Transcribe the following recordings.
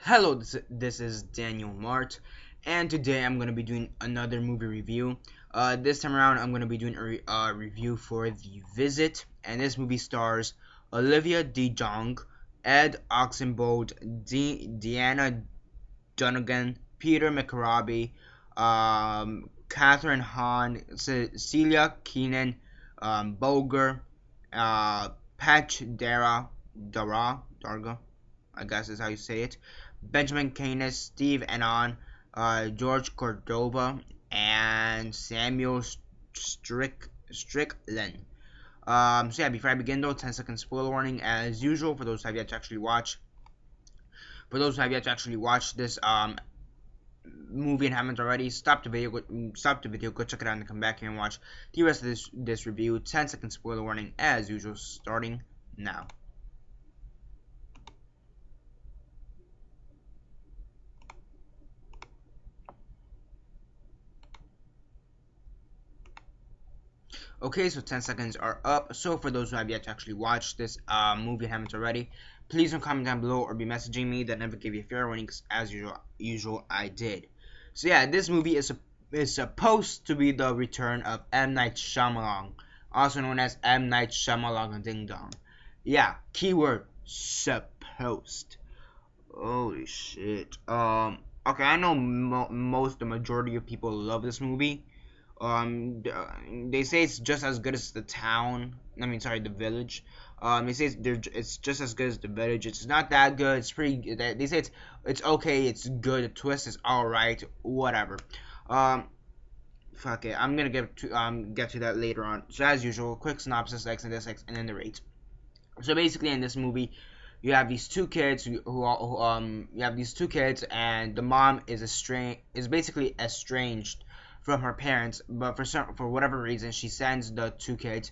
Hello, this is Daniel Mart, and today I'm going to be doing another movie review. This time around, I'm going to be doing a review for The Visit, and this movie stars Olivia DeJonge, Ed Oxenbould, Deanna Donegan, Peter McRobbie, Catherine Hahn, Celia Keenan, Boger, Patch Darga, I guess is how you say it. Benjamin Canis, Steve Anon, George Cordova, and Samuel Strickland. So yeah, before I begin though, 10-second spoiler warning as usual for those who have yet to actually watch. For those who have yet to actually watch this movie and haven't already, stop the video, go check it out, and come back here and watch the rest of this review. 10-second spoiler warning as usual, starting now. Okay, so 10 seconds are up. So for those who have yet to actually watch this movie and haven't already, please don't comment down below or be messaging me. That never gave you a fair warning, because as usual I did. So yeah, this movie is supposed to be the return of M. Night Shyamalan, also known as M. Night Shyamalan Ding Dong. Yeah, keyword supposed. Holy shit. Okay, I know the majority of people love this movie. They say it's just as good as The Town. I mean, sorry, The Village. They say it's just as good as The Village. It's not that good. It's pretty. They say it's okay. It's good. The twist is all right. Whatever. Fuck it. I'm gonna get to that later on. So as usual, quick synopsis, X and this, and then the rate. So basically, in this movie, you have these two kids you have these two kids, and the mom is basically estranged from her parents, but for whatever reason, she sends the two kids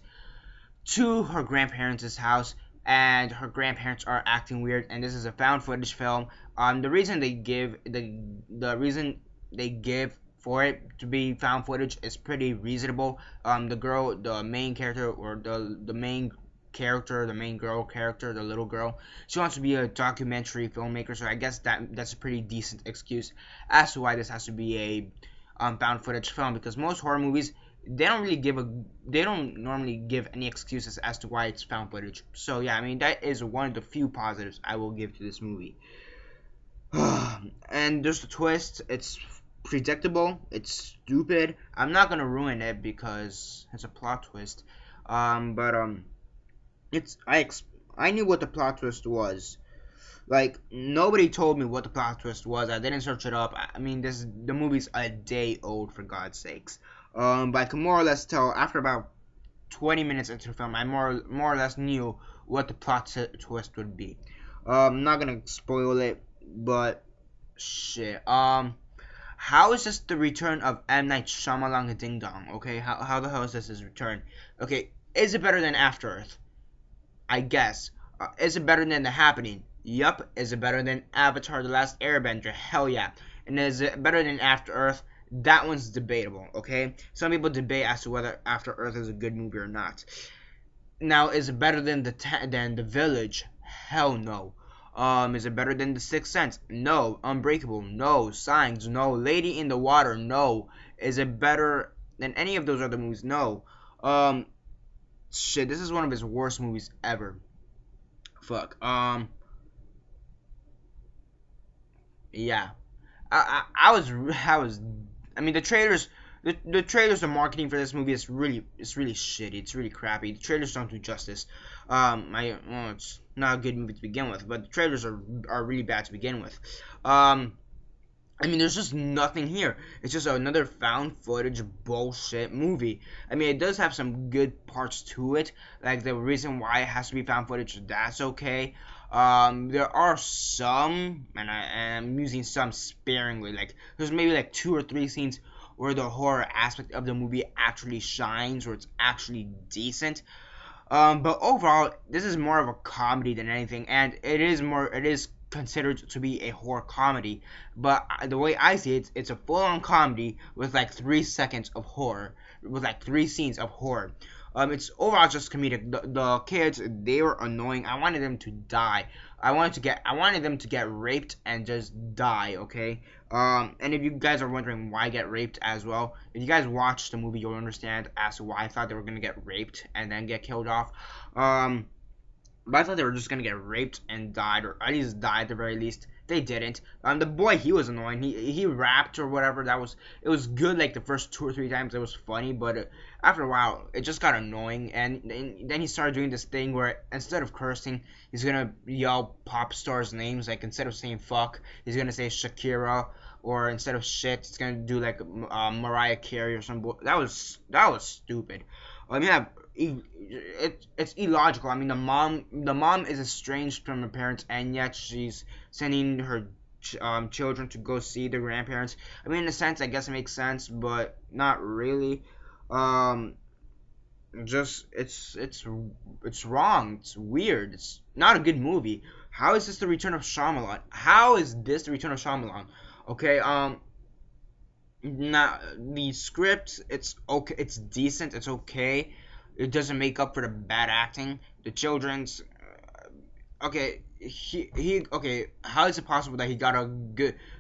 to her grandparents' house, and her grandparents are acting weird. And this is a found footage film. The reason they give for it to be found footage is pretty reasonable. The main character, or the main character, the main girl character, the little girl, she wants to be a documentary filmmaker, so I guess that's a pretty decent excuse as to why this has to be a found footage film, because most horror movies, they don't normally give any excuses as to why it's found footage. So yeah, I mean, that is one of the few positives I will give to this movie. And there's the twist. It's predictable. It's stupid. I'm not gonna ruin it because it's a plot twist. I knew what the plot twist was. Like, nobody told me what the plot twist was. I didn't search it up. I mean, the movie's a day old, for God's sakes. But I can more or less tell after about 20 minutes into the film, I more or less knew what the plot twist would be. I'm not gonna spoil it, but shit. How is this the return of M. Night Shyamalan Ding Dong? Okay, how the hell is this his return? Okay, is it better than After Earth? I guess. Is it better than The Happening? Yup. Is it better than Avatar: The Last Airbender? Hell yeah. And is it better than After Earth? That one's debatable, okay? Some people debate as to whether After Earth is a good movie or not. Now, is it better than The Village? Hell no. Is it better than The Sixth Sense? No. Unbreakable? No. Signs? No. Lady in the Water? No. Is it better than any of those other movies? No. Shit, this is one of his worst movies ever. Fuck. Yeah. I mean, the trailers, the marketing for this movie is really shitty. It's really crappy. The trailers don't do justice. It's not a good movie to begin with, but the trailers are really bad to begin with. I mean, there's just nothing here. It's just another found footage bullshit movie. I mean, it does have some good parts to it, like the reason why it has to be found footage. That's okay. There are some, and I'm using some sparingly. Like, there's maybe like 2 or 3 scenes where the horror aspect of the movie actually shines, or it's actually decent. But overall, this is more of a comedy than anything, and it is considered to be a horror comedy. But the way I see it, it's a full-on comedy with like 3 seconds of horror, with like 3 scenes of horror. It's overall just comedic. The kids, they were annoying. I wanted them to die. I wanted them to get raped and just die. Okay. And if you guys are wondering why get raped as well, if you guys watch the movie, you'll understand as to why I thought they were gonna get raped and then get killed off. But I thought they were just gonna get raped and died, or at least died at the very least. They didn't. The boy, he was annoying. He rapped or whatever. It was good like the first 2 or 3 times. It was funny, but after a while, it just got annoying. And then he started doing this thing where instead of cursing, he's gonna yell pop stars' names. Like instead of saying fuck, he's gonna say Shakira, or instead of shit, he's gonna do like Mariah Carey or something. That was stupid. I mean, it's illogical. I mean, the mom is estranged from her parents, and yet she's sending her children to go see their grandparents. I mean, in a sense, I guess it makes sense, but not really. Um, just it's wrong. It's weird. It's not a good movie. How is this the Return of Shyamalan? How is this the Return of Shyamalan? Okay. Now the script, it's okay. It's decent. It's okay. It doesn't make up for the bad acting. The children's okay. He okay. How is it possible that he got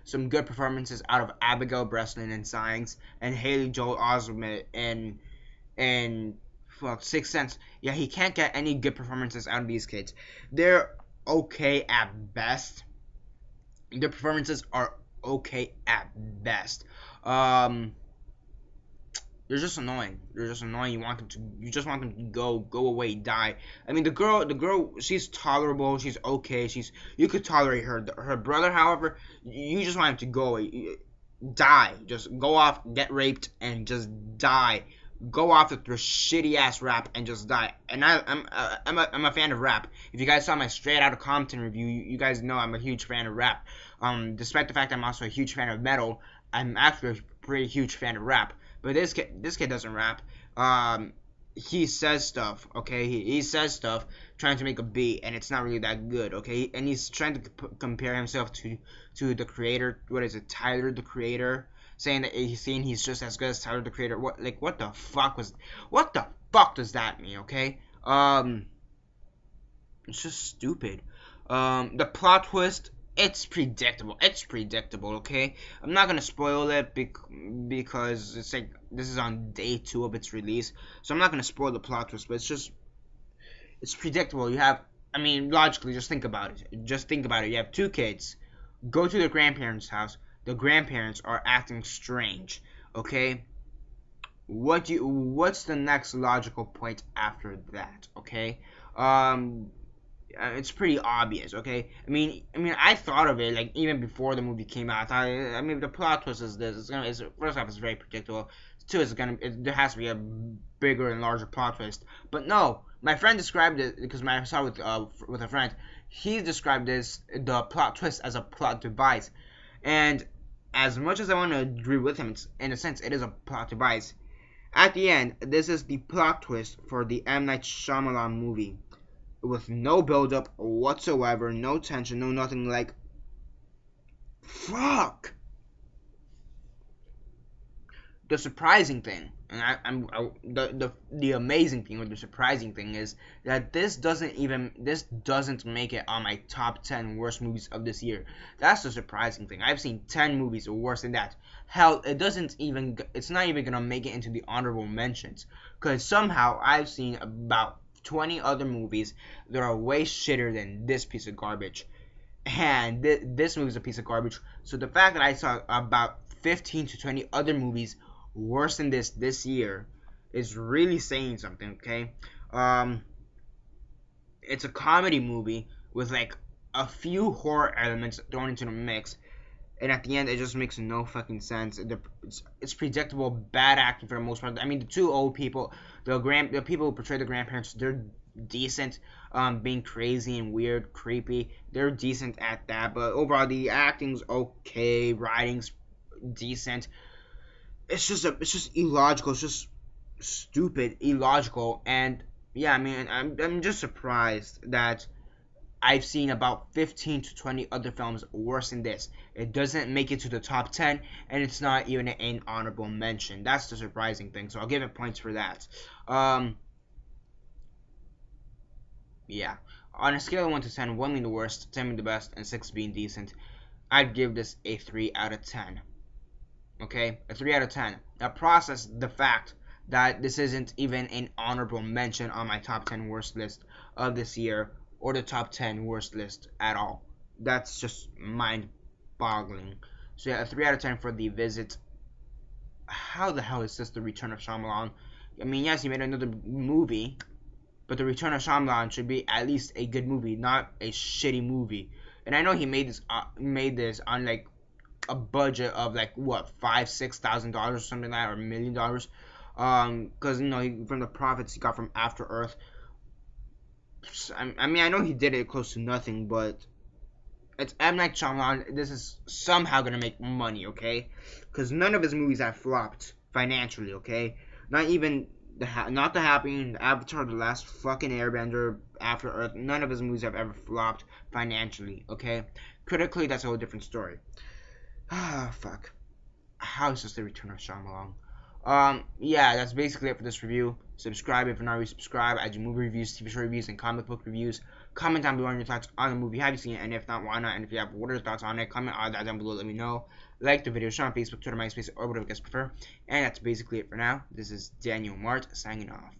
some good performances out of Abigail Breslin and Signs and Haley Joel Osment and fuck Sixth Sense? Yeah, he can't get any good performances out of these kids. They're okay at best. Their performances are okay at best. They're just annoying. They're just annoying. You just want them to go away, die. I mean, the girl, she's tolerable. She's okay. You could tolerate her. Her brother, however, you just want him to go away, die. Just go off, get raped, and just die. Go off with your shitty ass rap and just die. And I'm a fan of rap. If you guys saw my Straight Outta Compton review, you guys know I'm a huge fan of rap. Despite the fact I'm also a huge fan of metal, I'm actually a pretty huge fan of rap. But this kid doesn't rap. He says stuff, okay? He says stuff trying to make a beat, and it's not really that good, okay? And he's trying to compare himself to the creator. What is it, Tyler the Creator? Saying that he's just as good as Tyler the Creator. What the fuck does that mean, okay? It's just stupid. The plot twist, it's predictable. It's predictable, okay? I'm not gonna spoil it because it's like this is on day 2 of its release, so I'm not gonna spoil the plot twist. But it's predictable. I mean, logically, just think about it. Just think about it. You have 2 kids, go to their grandparents' house. The grandparents are acting strange, okay? What's the next logical point after that, okay? It's pretty obvious, okay? I mean, I thought of it like even before the movie came out. I mean, the plot twist is this. First off, it's very predictable. 2, there has to be a bigger and larger plot twist. But no, my friend described it because I saw it with a friend. He described the plot twist as a plot device, and as much as I want to agree with him, in a sense, it is a plot device. At the end, this is the plot twist for the M. Night Shyamalan movie. With no build-up whatsoever, no tension, no nothing. Like, fuck. The surprising thing, and the amazing thing, or the surprising thing, is that this doesn't make it on my top 10 worst movies of this year. That's the surprising thing. I've seen 10 movies worse than that. Hell, it's not even gonna make it into the honorable mentions, because somehow I've seen about 20 other movies that are way shitter than this piece of garbage, and this movie's a piece of garbage. So the fact that I saw about 15 to 20 other movies worse than this year is really saying something, okay? It's a comedy movie with like a few horror elements thrown into the mix, and at the end it just makes no fucking sense. It's predictable, bad acting for the most part. I mean, the 2 old people, the people who portray the grandparents, they're decent, being crazy and weird, creepy. They're decent at that, but overall the acting's okay, writing's decent. It's just illogical. It's just stupid, illogical, and yeah, I mean, I'm just surprised that I've seen about 15 to 20 other films worse than this. It doesn't make it to the top 10, and it's not even an honorable mention. That's the surprising thing. So I'll give it points for that. yeah. On a scale of 1 to 10, 1 being the worst, 10 being the best, and 6 being decent, I'd give this a 3 out of 10. Okay? A 3 out of 10. Now process the fact that this isn't even an honorable mention on my top 10 worst list of this year, or the top 10 worst list at all. That's just mind-boggling. So yeah, a 3 out of 10 for The Visit. How the hell is this the return of Shyamalan? I mean, yes, he made another movie, but the return of Shyamalan should be at least a good movie, not a shitty movie. And I know he made this on like a budget of like what, $5,000-6,000 or something like that, or $1,000,000. Because from the profits he got from After Earth. I mean, I know he did it close to nothing, but it's M. Night Shyamalan. This is somehow gonna make money, okay? Because none of his movies have flopped financially, okay? Not even not The Happening, Avatar, The Last fucking Airbender, After Earth. None of his movies have ever flopped financially, okay? Critically, that's a whole different story. Ah, fuck. How is this the return of Shyamalan? Yeah, that's basically it for this review. Subscribe if you're not already subscribed. I do movie reviews, TV show reviews, and comic book reviews. Comment down below on your thoughts on the movie. Have you seen it? And if not, why not? And if you have, what are your thoughts on it? Comment all that down below. Let me know. Like the video, share on Facebook, Twitter, MySpace, or whatever you guys prefer. And that's basically it for now. This is Daniel Mart signing off.